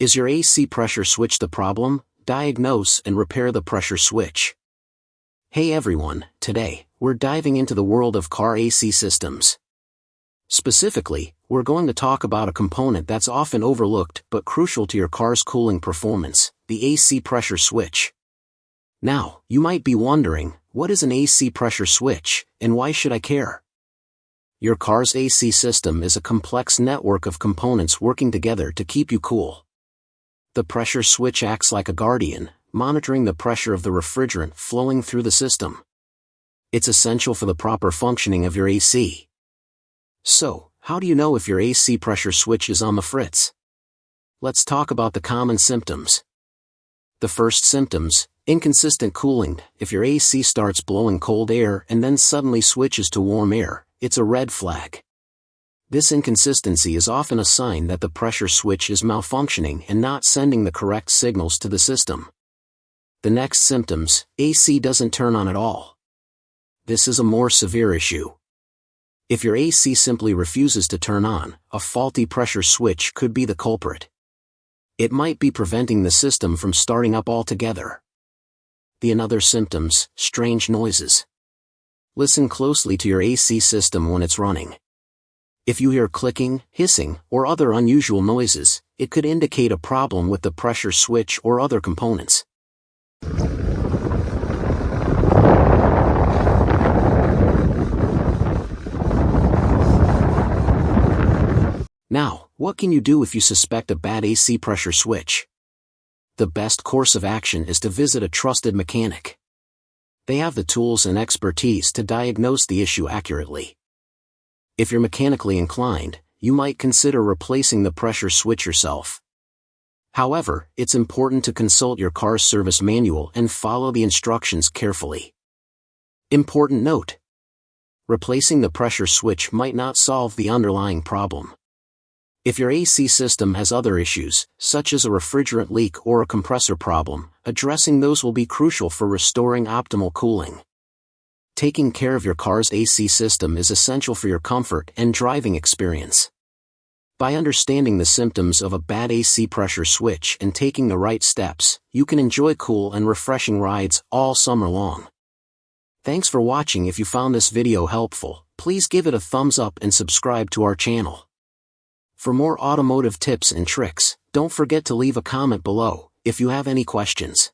Is your AC pressure switch the problem? Diagnose and repair the pressure switch. Hey everyone, today, we're diving into the world of car AC systems. Specifically, we're going to talk about a component that's often overlooked but crucial to your car's cooling performance, the AC pressure switch. Now, you might be wondering, what is an AC pressure switch, and why should I care? Your car's AC system is a complex network of components working together to keep you cool. The pressure switch acts like a guardian, monitoring the pressure of the refrigerant flowing through the system. It's essential for the proper functioning of your AC. So, how do you know if your AC pressure switch is on the fritz? Let's talk about the common symptoms. The first symptoms: inconsistent cooling. If your AC starts blowing cold air and then suddenly switches to warm air, it's a red flag. This inconsistency is often a sign that the pressure switch is malfunctioning and not sending the correct signals to the system. The next symptoms: AC doesn't turn on at all. This is a more severe issue. If your AC simply refuses to turn on, a faulty pressure switch could be the culprit. It might be preventing the system from starting up altogether. The other symptoms: strange noises. Listen closely to your AC system when it's running. If you hear clicking, hissing, or other unusual noises, it could indicate a problem with the pressure switch or other components. Now, what can you do if you suspect a bad AC pressure switch? The best course of action is to visit a trusted mechanic. They have the tools and expertise to diagnose the issue accurately. If you're mechanically inclined, you might consider replacing the pressure switch yourself. However, it's important to consult your car's service manual and follow the instructions carefully. Important note: replacing the pressure switch might not solve the underlying problem. If your AC system has other issues, such as a refrigerant leak or a compressor problem, addressing those will be crucial for restoring optimal cooling. Taking care of your car's AC system is essential for your comfort and driving experience. By understanding the symptoms of a bad AC pressure switch and taking the right steps, you can enjoy cool and refreshing rides all summer long. Thanks for watching. If you found this video helpful, please give it a thumbs up and subscribe to our channel. For more automotive tips and tricks, don't forget to leave a comment below if you have any questions.